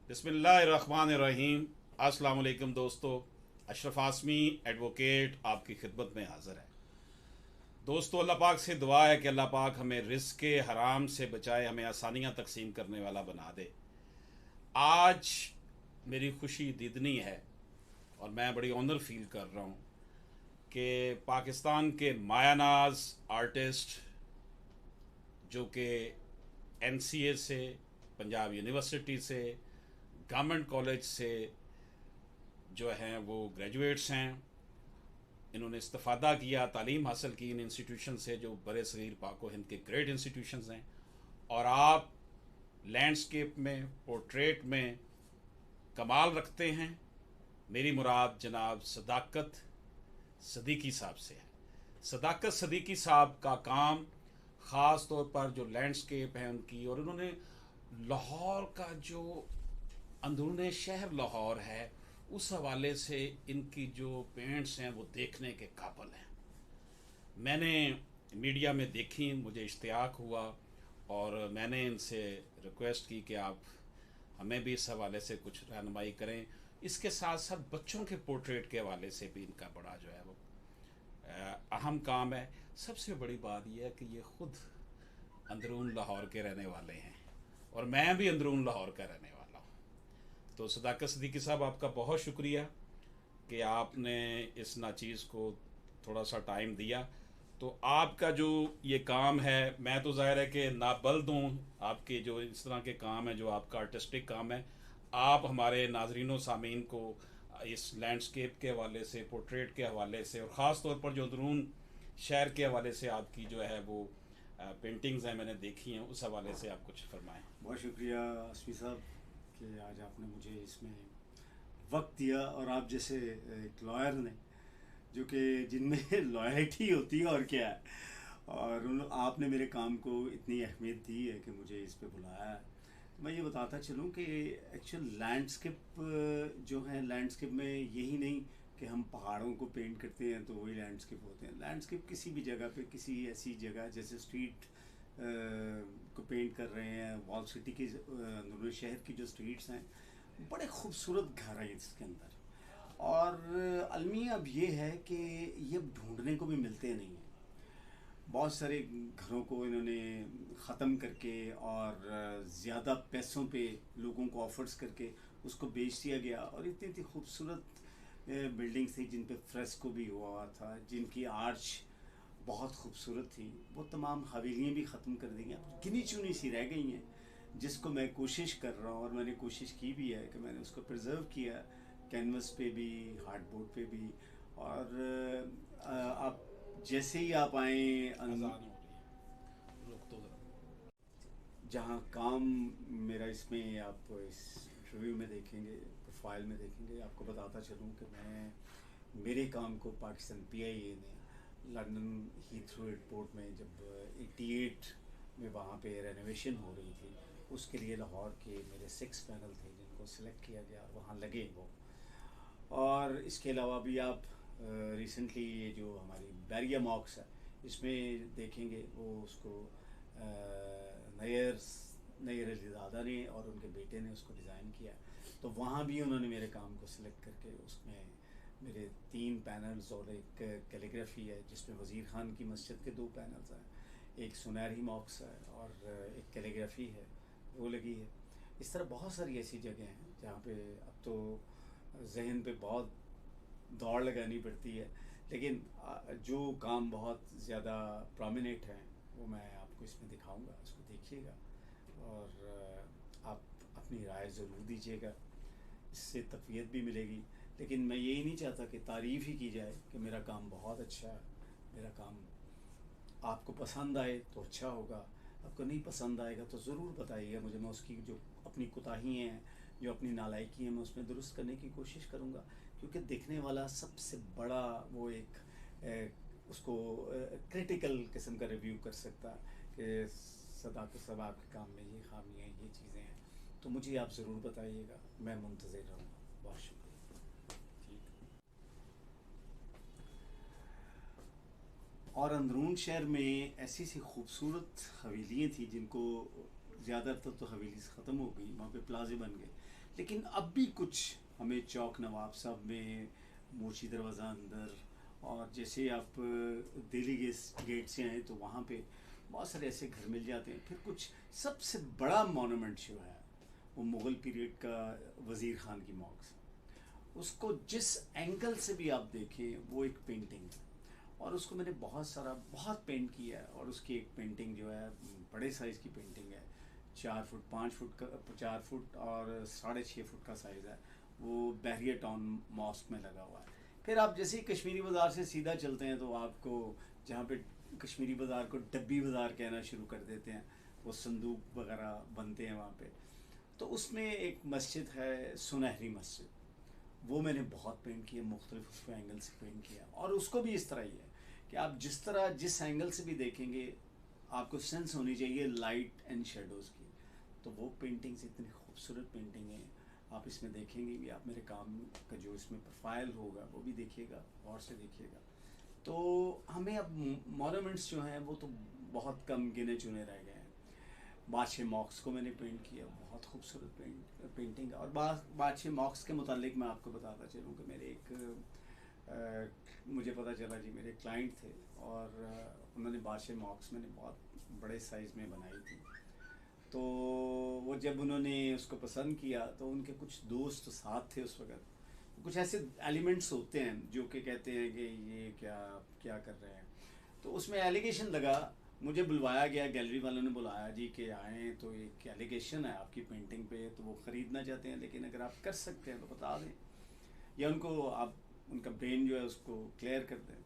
बिस्मिल्लाहिर्रहमानिर्रहीम। अस्सलाम वालेकुम दोस्तों। अशरफ आसमी एडवोकेट आपकी खिदमत में हाज़िर है। दोस्तों, अल्लाह पाक से दुआ है कि अल्लाह पाक हमें रिज़्क़ के हराम से बचाए, हमें आसानियाँ तकसीम करने वाला बना दे। आज मेरी खुशी दीदनी है और मैं बड़ी ऑनर फील कर रहा हूँ कि पाकिस्तान के मायानाज आर्टिस्ट जो कि एनसीए से, पंजाब यूनिवर्सिटी से, गवर्नमेंट कॉलेज से जो हैं वो ग्रेजुएट्स हैं, इन्होंने इस्तिफ़ादा किया, तालीम हासिल की इन इंस्टीट्यूशन से जो बड़े सग़ीर पाक व हिंद के ग्रेट इंस्टीट्यूशंस हैं। और आप लैंडस्केप में, पोर्ट्रेट में कमाल रखते हैं। मेरी मुराद जनाब सदाकत सदीकी साहब से है। सदाकत सदीकी साहब का काम ख़ास तौर पर जो लैंडस्केप है उनकी, और उन्होंने लाहौर का जो अंदरूनी शहर लाहौर है उस हवाले से इनकी जो पेंट्स हैं वो देखने के काबिल हैं। मैंने मीडिया में देखी, मुझे इश्तियाक हुआ और मैंने इनसे रिक्वेस्ट की कि आप हमें भी इस हवाले से कुछ रहनुमाई करें। इसके साथ साथ बच्चों के पोर्ट्रेट के हवाले से भी इनका बड़ा जो है वो अहम काम है। सबसे बड़ी बात यह है कि ये ख़ुद अंदरून लाहौर के रहने वाले हैं और मैं भी अंदरून लाहौर का रहने वाला हूँ। तो सदाकत सदीकी साहब, आपका बहुत शुक्रिया कि आपने इस नाचीज़ को थोड़ा सा टाइम दिया। तो आपका जो ये काम है, मैं तो ज़ाहिर है कि नाबल्द हूँ आपके जो इस तरह के काम है, जो आपका आर्टिस्टिक काम है। आप हमारे नाजरीन सामीन को इस लैंडस्केप के हवाले से, पोर्ट्रेट के हवाले से और ख़ास तौर पर जो अंदरून शहर के हवाले से आपकी जो है वो पेंटिंग्स हैं मैंने देखी हैं, उस हवाले से आप कुछ फरमाएँ। बहुत शुक्रिया आसमी साहब कि आज आपने मुझे इसमें वक्त दिया, और आप जैसे एक लॉयर ने जो कि जिनमें लॉयल्टी होती है और क्या है, और उन आपने मेरे काम को इतनी अहमियत दी है कि मुझे इस पे बुलाया है। तो मैं ये बताता चलूँ कि एक्चुअल लैंडस्केप जो है, लैंडस्केप में यही नहीं कि हम पहाड़ों को पेंट करते हैं तो वही लैंडस्केप होते हैं। लैंडस्केप किसी भी जगह पे, किसी ऐसी जगह जैसे स्ट्रीट को पेंट कर रहे हैं, वॉल सिटी की अंदरूनी शहर की जो स्ट्रीट्स हैं, बड़े खूबसूरत घर हैं इसके अंदर। और अलमिया अब ये है कि ये अब ढूंढने को भी मिलते नहीं हैं। बहुत सारे घरों को इन्होंने ख़त्म करके और ज़्यादा पैसों पे लोगों को ऑफर्स करके उसको बेच दिया गया। और इतनी इतनी खूबसूरत बिल्डिंग्स थी जिन पे फ्रेस्को भी हुआ था, जिनकी आर्च बहुत खूबसूरत थी, वो तमाम हवेलियाँ भी ख़त्म कर दी हैं, गिनी चुनी सी रह गई हैं, जिसको मैं कोशिश कर रहा हूँ और मैंने कोशिश की भी है कि मैंने उसको प्रिजर्व किया, कैनवस पे भी, हार्डबोर्ड पे भी। और आप जैसे ही आप आए अजान हो रही है, रुक तो ज़रा। जहाँ काम मेरा, इसमें आप इस इंटरव्यू में देखेंगे, प्रोफाइल में देखेंगे, आपको बताता चलूँ कि मैं मेरे काम को पाकिस्तान पीआईए ने लंदन हीथ्रो एयरपोर्ट में जब 88 में वहाँ पे रेनोवेशन हो रही थी, उसके लिए लाहौर के मेरे 6 पैनल थे जिनको सिलेक्ट किया गया और वहाँ लगे वो। और इसके अलावा भी आप रिसेंटली ये जो हमारी बैरिया मॉक्स है, इसमें देखेंगे वो उसको नयर नयर अलीज़ादा ने और उनके बेटे ने उसको डिज़ाइन किया। तो वहाँ भी उन्होंने मेरे काम को सिलेक्ट करके उसमें मेरे 3 पैनल्स और एक कैलीग्राफी है जिसमें वज़ीर ख़ान की मस्जिद के 2 पैनल्स हैं, एक सुनहरी मॉक्स है और एक कैलीग्राफी है, वो लगी है। इस तरह बहुत सारी ऐसी जगह हैं जहाँ पे अब तो जहन पे बहुत दौड़ लगानी पड़ती है, लेकिन जो काम बहुत ज़्यादा प्रोमिनेंट हैं वो मैं आपको इसमें दिखाऊंगा, उसको देखिएगा और आप अपनी राय ज़रूर दीजिएगा, इससे तक़वियत भी मिलेगी। लेकिन मैं यही नहीं चाहता कि तारीफ़ ही की जाए कि मेरा काम बहुत अच्छा है। मेरा काम आपको पसंद आए तो अच्छा होगा, आपको नहीं पसंद आएगा तो ज़रूर बताइएगा मुझे, मैं उसकी जो अपनी कोताही हैं, जो अपनी नालायकी हैं, मैं उसमें दुरुस्त करने की कोशिश करूँगा। क्योंकि देखने वाला सबसे बड़ा वो एक उसको क्रिटिकल किस्म का रिव्यू कर सकता कि सदाकत साहब आपके काम में ये खामियाँ, ये चीज़ें हैं। तो मुझे आप ज़रूर बताइएगा, मैं मुंतज़िर रहूँगा। बहुत शुक्रिया। और अंदरून शहर में ऐसी सी खूबसूरत हवेलियाँ थी जिनको ज़्यादातर तो हवेली ख़त्म हो गई, वहाँ पे प्लाजे बन गए, लेकिन अब भी कुछ हमें चौक नवाब साहब में, मोची दरवाज़ा अंदर, और जैसे आप दिल्ली गेट से आए तो वहाँ पे बहुत सारे ऐसे घर मिल जाते हैं। फिर कुछ सबसे बड़ा मोनूमेंट जो है वो मुग़ल पीरियड का वज़ीर ख़ान की मॉक्स, उसको जिस एंगल से भी आप देखें वो एक पेंटिंग है, और उसको मैंने बहुत पेंट किया है। और उसकी एक पेंटिंग जो है बड़े साइज़ की पेंटिंग है, 4 फुट 5 फुट का, 4 फुट और 6.5 फुट का साइज़ है। वो बहरिया टाउन मॉस्क में लगा हुआ है। फिर आप जैसे ही कश्मीरी बाज़ार से सीधा चलते हैं तो आपको जहाँ पे कश्मीरी बाज़ार को डब्बी बाज़ार कहना शुरू कर देते हैं, वो संदूक वगैरह बनते हैं वहाँ पे, तो उसमें एक मस्जिद है सुनहरी मस्जिद, वो मैंने बहुत पेंट किया, मुख्तलिफ उसको एंगल से पेंट किया। और उसको भी इस तरह ही है कि आप जिस एंगल से भी देखेंगे आपको सेंस होनी चाहिए लाइट एंड शेडोज़ की। तो वो पेंटिंग्स इतनी खूबसूरत पेंटिंग है, आप इसमें देखेंगे भी, आप मेरे काम का जो इसमें प्रोफाइल होगा वो भी देखिएगा, और से देखिएगा। तो हमें अब मोनूमेंट्स जो हैं वो तो बहुत कम गिने चुने रह गए हैं। बादशाह मॉक्स को मैंने पेंट किया, बहुत खूबसूरत पेंटिंग। और बादशाह मॉक्स के मुतालिक मैं आपको बताता चलूँ कि मेरे मुझे पता चला जी, मेरे क्लाइंट थे और उन्होंने बादशाह मॉक्स मैंने बहुत बड़े साइज़ में बनाई थी। तो वो जब उन्होंने उसको पसंद किया तो उनके कुछ दोस्त साथ थे उस वक़्त, कुछ ऐसे एलिमेंट्स होते हैं जो कि कहते हैं कि ये क्या क्या कर रहे हैं। तो उसमें एलिगेशन लगा, मुझे बुलवाया गया, गैलरी वालों ने बुलाया जी कि आएँ, तो एक एलिगेशन है आपकी पेंटिंग पे, तो वो ख़रीदना चाहते हैं, लेकिन अगर आप कर सकते हैं तो बता दें, या उनको आप उनका ब्रेन जो है उसको क्लियर कर दें।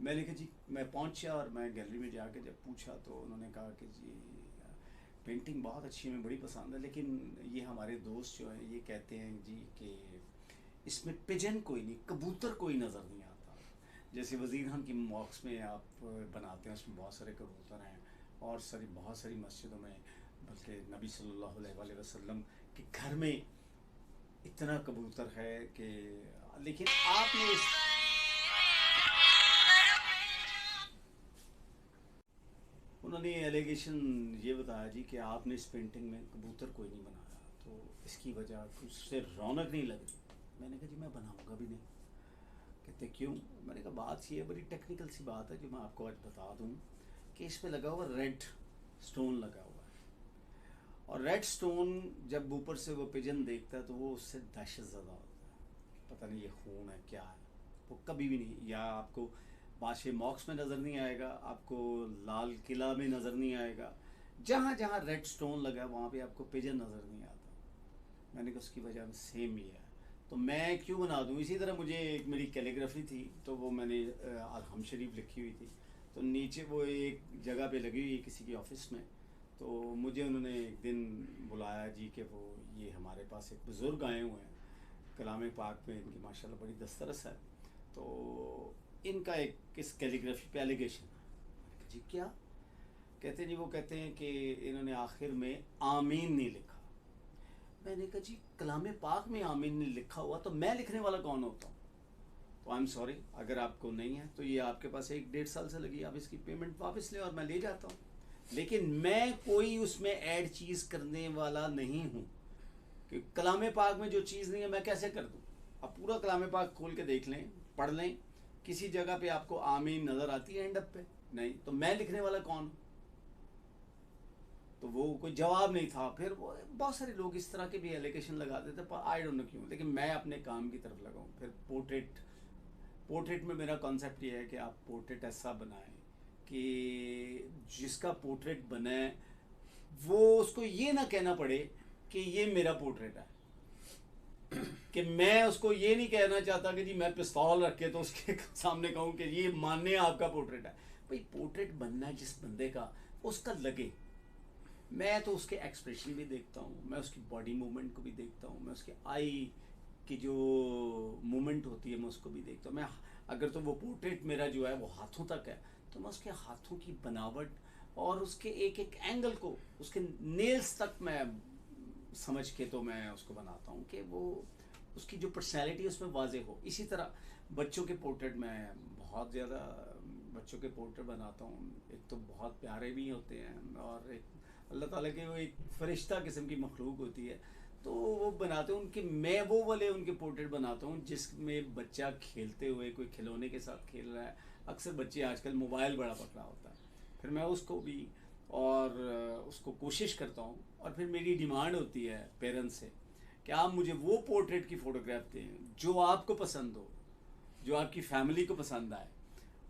मैंने कहा जी, मैं पहुंचा और मैं गैलरी में जाके जब पूछा तो उन्होंने कहा कि जी पेंटिंग बहुत अच्छी है, हमें बड़ी पसंद है, लेकिन ये हमारे दोस्त जो हैं ये कहते हैं जी कि इसमें पिजन कोई नहीं, कबूतर कोई नज़र नहीं आता। जैसे वज़ीर खान की मॉक्स में आप बनाते हैं, उसमें बहुत सारे कबूतर हैं, और बहुत सारी मस्जिदों में, बल्कि नबी सल्लल्लाहु अलैहि वसल्लम के घर में इतना कबूतर है कि, लेकिन आपने उन्होंने एलिगेशन ये बताया जी कि आपने इस पेंटिंग में कबूतर कोई नहीं बनाया, तो इसकी वजह कुछ से रौनक नहीं लग रही। मैंने कहा जी मैं बनाऊंगा भी नहीं। कहते क्यों? मैंने कहा बात ये बड़ी टेक्निकल सी बात है जो मैं आपको आज बता दूं कि इसमें लगा हुआ रेड स्टोन लगा हुआ है, और रेड स्टोन जब ऊपर से वो पिजन देखता है तो वो उससे दहशत ज़दा होता है, पता नहीं ये खून है क्या है, वो कभी भी नहीं, या आपको बादशाह मॉक्स में नज़र नहीं आएगा, आपको लाल किला में नज़र नहीं आएगा, जहाँ जहाँ रेड स्टोन लगा वहाँ पे आपको पिजन नज़र नहीं आता। मैंने कहा उसकी वजह सेम ही है, तो मैं क्यों बना दूँ। इसी तरह मुझे एक मेरी कैलीग्राफी थी, तो वो मैंने हम शरीफ लिखी हुई थी, तो नीचे वो एक जगह पे लगी हुई किसी के ऑफिस में, तो मुझे उन्होंने एक दिन बुलाया जी कि वो ये हमारे पास एक बुज़ुर्ग आए हुए हैं, कलाम पाक में इनकी माशाल्लाह बड़ी दस्तरस है, तो इनका एक किस कैलीग्राफी पे एलिगेशन है। जी क्या? कहते जी, वो कहते हैं कि इन्होंने आखिर में आमीन नहीं लिखा। मैंने कहा जी कलाम पाक में आमीन नहीं लिखा हुआ तो मैं लिखने वाला कौन होता हूँ? तो आई एम सॉरी, अगर आपको नहीं है तो ये आपके पास 1-1.5 साल से लगी, आप इसकी पेमेंट वापस लें और मैं ले जाता हूँ, लेकिन मैं कोई उसमें ऐड चीज़ करने वाला नहीं हूँ। कि कलाम पाक में जो चीज़ नहीं है मैं कैसे कर दूँ? आप पूरा कलाम पाक खोल के देख लें, पढ़ लें, किसी जगह पे आपको आमीन नज़र आती है एंड अप पे? नहीं, तो मैं लिखने वाला कौन? तो वो कोई जवाब नहीं था। फिर वो बहुत सारे लोग इस तरह के भी एलिगेशन लगाते थे, पर आई डोंट नो क्यों, लेकिन मैं अपने काम की तरफ लगाऊँ। फिर पोर्ट्रेट में मेरा कॉन्सेप्ट ये है कि आप पोर्ट्रेट ऐसा बनाएं कि जिसका पोर्ट्रेट बने वो उसको ये ना कहना पड़े कि ये मेरा पोर्ट्रेट है, कि मैं उसको ये नहीं कहना चाहता कि जी मैं पिस्तौल रख के तो उसके सामने कहूँ कि ये मान्य आपका पोर्ट्रेट है। भाई पोर्ट्रेट बनना है जिस बंदे का, उसका लगे। मैं तो उसके एक्सप्रेशन भी देखता हूँ, मैं उसकी बॉडी मूवमेंट को भी देखता हूँ, मैं उसके आई की जो मूवमेंट होती है मैं उसको भी देखता हूँ। मैं अगर तो वो पोर्ट्रेट मेरा जो है वो हाथों तक है तो मैं उसके हाथों की बनावट और उसके एक एक एंगल को, उसके नेल्स तक मैं समझ के तो मैं उसको बनाता हूँ कि वो उसकी जो पर्सनैलिटी उसमें वाजे हो। इसी तरह बच्चों के पोर्ट्रेट में बहुत ज़्यादा बच्चों के पोर्ट्रेट बनाता हूँ। एक तो बहुत प्यारे भी होते हैं और एक अल्लाह ताला के वो एक फरिश्ता किस्म की मखलूक होती है, तो वो बनाते हैं उनके, मैं वो वाले उनके पोर्ट्रेट बनाता हूँ जिसमें बच्चा खेलते हुए कोई खिलौने के साथ खेल रहा है। अक्सर बच्चे आजकल मोबाइल बड़ा पकड़ा होता है, फिर मैं उसको भी और उसको कोशिश करता हूँ, और फिर मेरी डिमांड होती है पेरेंट्स से कि आप मुझे वो पोर्ट्रेट की फ़ोटोग्राफ दें जो आपको पसंद हो, जो आपकी फैमिली को पसंद आए।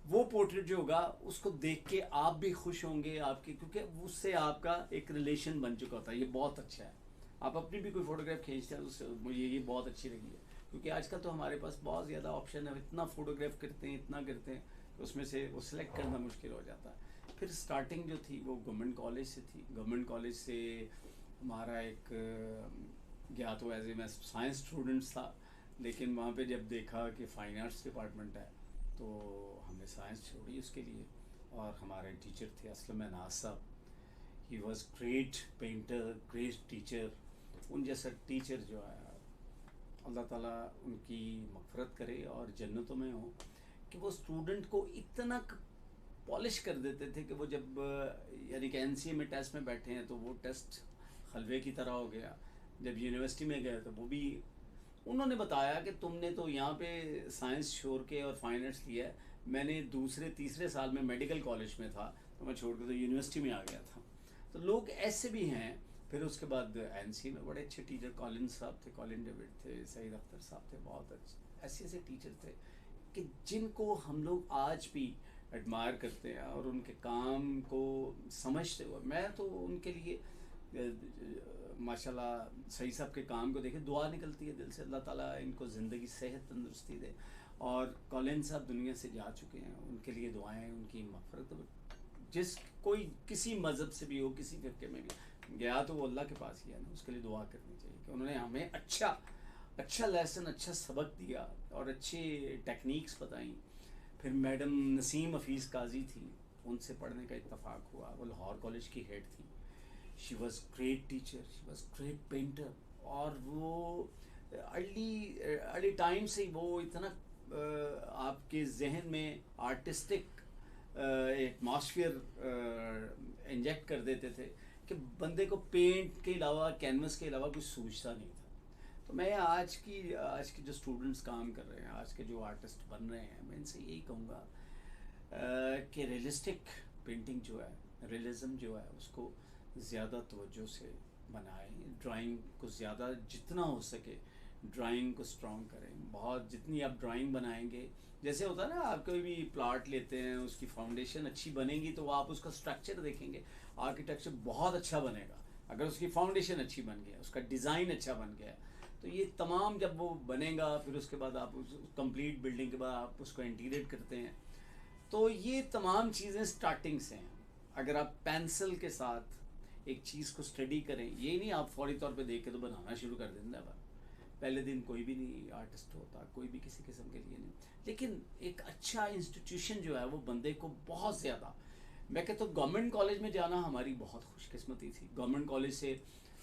वो पोर्ट्रेट जो होगा उसको देख के आप भी खुश होंगे, आपके, क्योंकि उससे आपका एक रिलेशन बन चुका होता है। ये बहुत अच्छा है। आप अपनी भी कोई फोटोग्राफ खींचते हैं तो उससे मुझे ये बहुत अच्छी लगी है, क्योंकि आजकल तो हमारे पास बहुत ज़्यादा ऑप्शन है, इतना फोटोग्राफ करते हैं, इतना करते हैं, तो उसमें से वो सिलेक्ट करना मुश्किल हो जाता है। फिर स्टार्टिंग जो थी वो गवर्नमेंट कॉलेज से थी। गवर्नमेंट कॉलेज से हमारा एक गया तो एज ए मैं साइंस स्टूडेंट्स था, लेकिन वहाँ पे जब देखा कि फाइन आर्ट्स डिपार्टमेंट है तो हमने साइंस छोड़ी उसके लिए। और हमारे टीचर थे असलम नाज साहब, he was great painter, great teacher. उन जैसा टीचर जो है, अल्लाह ताला उनकी मग़फ़िरत करे और जन्नतों में हो, कि वो स्टूडेंट को इतना पॉलिश कर देते थे कि वो जब यानी कि एनसीए में टेस्ट में बैठे हैं तो वो टेस्ट हलवे की तरह हो गया। जब यूनिवर्सिटी में गए तो वो भी उन्होंने बताया कि तुमने तो यहाँ पे साइंस छोड़ के और फाइन आर्ट्स लिया है, मैंने दूसरे तीसरे साल में मेडिकल कॉलेज में था तो मैं छोड़ के तो यूनिवर्सिटी में आ गया था। तो लोग ऐसे भी हैं। फिर उसके बाद एनसी में बड़े अच्छे टीचर कॉलिन साहब थे, कॉलिन डेविड थे, सईद अख्तर साहब थे, बहुत अच्छे ऐसे ऐसे टीचर थे कि जिनको हम लोग आज भी एडमायर करते हैं और उनके काम को समझते हुए। मैं तो उनके लिए माशाल्लाह सही साहब के काम को देखे दुआ निकलती है दिल से, अल्लाह ताला इनको ज़िंदगी सेहत तंदुरुस्ती दे। और कॉलिन साहब दुनिया से जा चुके हैं, उनके लिए दुआएं, उनकी मग़फ़िरत। जिस कोई किसी मज़हब से भी हो, किसी फ़िक़्हे में भी गया तो वो अल्लाह के पास ही है ना, उसके लिए दुआ करनी चाहिए कि उन्होंने हमें अच्छा लेसन, अच्छा सबक दिया और अच्छे टेक्निक्स बताई। फिर मैडम नसीम हफीज़ काजी थी, उनसे पढ़ने का इत्तफाक हुआ। वो लाहौर कॉलेज की हेड थी। She was great teacher, she was great painter. और वो अर्ली टाइम से ही वो इतना आपके जहन में आर्टिस्टिक एटमॉस्फेयर इंजेक्ट कर देते थे कि बंदे को पेंट के अलावा, कैनवस के अलावा कुछ सूझता नहीं था। तो मैं आज के जो स्टूडेंट्स काम कर रहे हैं, आज के जो आर्टिस्ट बन रहे हैं, मैं इनसे यही कहूँगा कि रियलिस्टिक पेंटिंग जो है, रियलिज़म जो है, उसको ज़्यादा तवज्जो से बनाएं। ड्राइंग को ज़्यादा जितना हो सके ड्राइंग को स्ट्रॉन्ग करें। बहुत जितनी आप ड्राइंग बनाएंगे, जैसे होता है ना, आप कोई भी प्लाट लेते हैं, उसकी फाउंडेशन अच्छी बनेगी तो आप उसका स्ट्रक्चर देखेंगे, आर्किटेक्चर बहुत अच्छा बनेगा अगर उसकी फाउंडेशन अच्छी बन गया, उसका डिज़ाइन अच्छा बन गया। तो ये तमाम जब वो बनेगा, फिर उसके बाद आप उस कंप्लीट बिल्डिंग के बाद आप उसको इंटीग्रेट करते हैं। तो ये तमाम चीज़ें स्टार्टिंग से हैं। अगर आप पेंसिल के साथ एक चीज़ को स्टडी करें, ये नहीं आप फौरी तौर पे देख के तो बनाना शुरू कर देंगे। अब पहले दिन कोई भी नहीं आर्टिस्ट होता, कोई भी किसी किस्म के लिए नहीं, लेकिन एक अच्छा इंस्टीट्यूशन जो है वो बंदे को बहुत ज़्यादा, मैं कहता हूँ गवर्नमेंट कॉलेज में जाना हमारी बहुत खुशकिस्मती थी। गवर्नमेंट कॉलेज से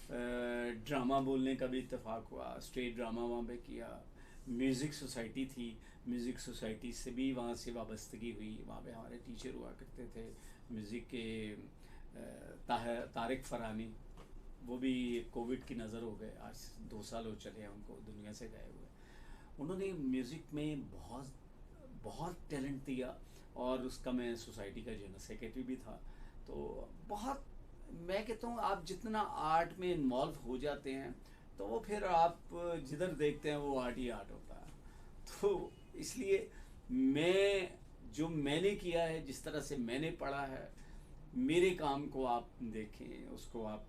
ड्रामा बोलने का भी इत्तेफाक हुआ, स्टेट ड्रामा वहाँ पे किया। म्यूज़िक सोसाइटी थी, म्यूज़िक सोसाइटी से भी वहाँ से वाबस्तगी हुई। वहाँ पे हमारे टीचर हुआ करते थे म्यूज़िक के, तारिक फ़रानी, वो भी कोविड की नज़र हो गए, आज 2 साल हो चले हैं उनको दुनिया से गए हुए। उन्होंने म्यूज़िक में बहुत टैलेंट दिया, और उसका मैं सोसाइटी का जनरल सेक्रेटरी भी था। तो बहुत, मैं कहता हूँ आप जितना आर्ट में इन्वॉल्व हो जाते हैं तो वो फिर आप जिधर देखते हैं वो आर्ट ही आर्ट होता है। तो इसलिए मैंने किया है, जिस तरह से मैंने पढ़ा है, मेरे काम को आप देखें, उसको आप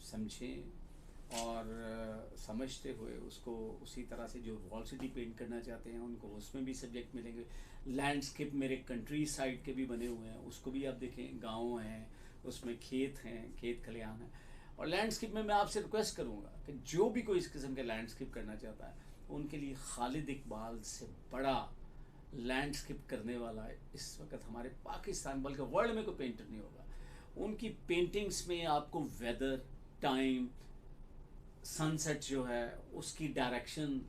समझें, और समझते हुए उसको उसी तरह से जो वॉल सिटी पेंट करना चाहते हैं उनको उसमें भी सब्जेक्ट मिलेंगे। लैंडस्केप मेरे कंट्री साइड के भी बने हुए हैं, उसको भी आप देखें, गांव हैं, उसमें खेत हैं, खेत खलिहान है। और लैंडस्केप में मैं आपसे रिक्वेस्ट करूंगा कि जो भी कोई इस किस्म के लैंडस्केप करना चाहता है, उनके लिए खालिद इकबाल से बड़ा लैंडस्केप करने वाला इस वक्त हमारे पाकिस्तान, बल्कि वर्ल्ड में कोई पेंटर नहीं होगा। उनकी पेंटिंग्स में आपको वेदर, टाइम, सनसेट जो है उसकी डायरेक्शन,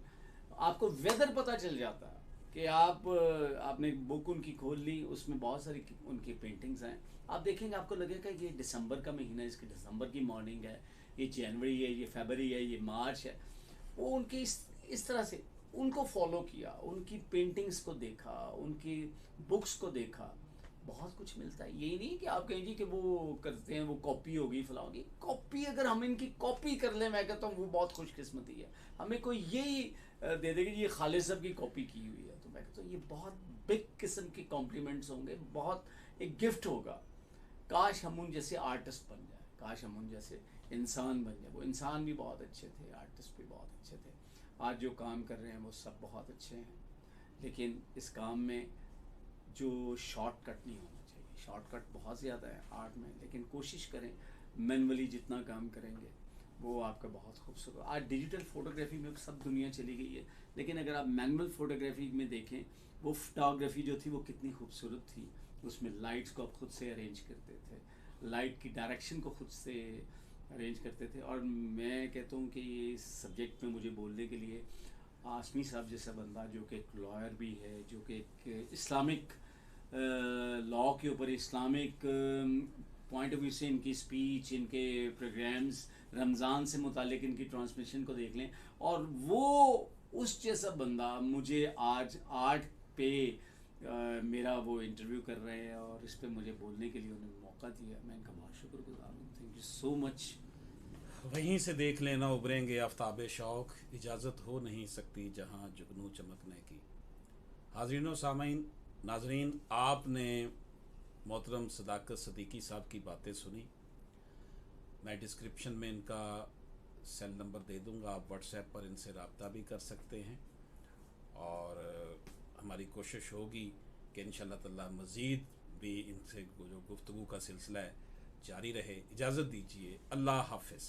आपको वेदर पता चल जाता है कि आपने बुक उनकी खोल ली, उसमें बहुत सारी उनकी पेंटिंग्स हैं। आप देखेंगे आपको लगेगा कि ये दिसंबर का महीना है, इसकी दिसंबर की मॉर्निंग है, ये जनवरी है, ये फरवरी है, ये मार्च है, वो उनकी इस तरह से उनको फॉलो किया, उनकी पेंटिंग्स को देखा, उनकी बुक्स को देखा, बहुत कुछ मिलता है। यही नहीं कि आप कहें जी कि वो करते हैं, वो कॉपी होगी फलां होगी। कॉपी अगर हम इनकी कॉपी कर लें, मैं कहता हूँ वो बहुत खुशकिस्मती है। हमें कोई यही दे देगा कि ये खालिद साहब की कॉपी की हुई है, तो मैं कहता हूँ ये बहुत बिग किस्म के कॉम्प्लीमेंट्स होंगे, बहुत एक गिफ्ट होगा। काश हम उन जैसे आर्टिस्ट बन जाए, काश हम उन जैसे इंसान बन जाए। वो इंसान भी बहुत अच्छे थे, आर्टिस्ट भी बहुत अच्छे थे, आज जो काम कर रहे हैं वो सब बहुत अच्छे हैं। लेकिन इस काम में जो शॉर्टकट नहीं होना चाहिए। शॉर्टकट बहुत ज़्यादा है आर्ट में, लेकिन कोशिश करें मैनुअली जितना काम करेंगे वो आपका बहुत खूबसूरत। आज डिजिटल फोटोग्राफी में सब दुनिया चली गई है, लेकिन अगर आप मैनुअल फोटोग्राफी में देखें, वो फोटोग्राफी जो थी वो कितनी खूबसूरत थी। उसमें लाइट्स को आप खुद से अरेंज करते थे, लाइट की डायरेक्शन को खुद से अरेंज करते थे। और मैं कहता हूँ कि ये इस सब्जेक्ट में मुझे बोलने के लिए आसमी साहब जैसा बंदा, जो कि एक लॉयर भी है, जो कि एक इस्लामिक लॉ के ऊपर, इस्लामिक पॉइंट ऑफ व्यू से इनकी स्पीच, इनके प्रोग्राम्स, रमज़ान से मुतालिक इनकी ट्रांसमिशन को देख लें, और वो उस जैसा बंदा मुझे आज आर्ट पे मेरा वो इंटरव्यू कर रहे हैं, और इस पे मुझे बोलने के लिए उन्होंने मौका दिया। मैं इनका बहुत शुक्रगुजार हूँ। Thank you so much. वहीं से देख लेना उभरेंगे आफ्ताब शौक़, इजाज़त हो नहीं सकती जहां जुगनू चमकने की। हाज़रीन व सामीन, नाज़रीन, आपने मोहतरम सदाकत सदीकी साहब की बातें सुनी। मैं डिस्क्रिप्शन में इनका सेल नंबर दे दूंगा, आप व्हाट्सएप पर इनसे रब्ता भी कर सकते हैं। और हमारी कोशिश होगी कि इंशाअल्लाह ताला मज़ीद भी इनसे जो गुफ्तगू का सिलसिला है जारी रहे। इजाज़त दीजिए, अल्लाह हाफ़िज़।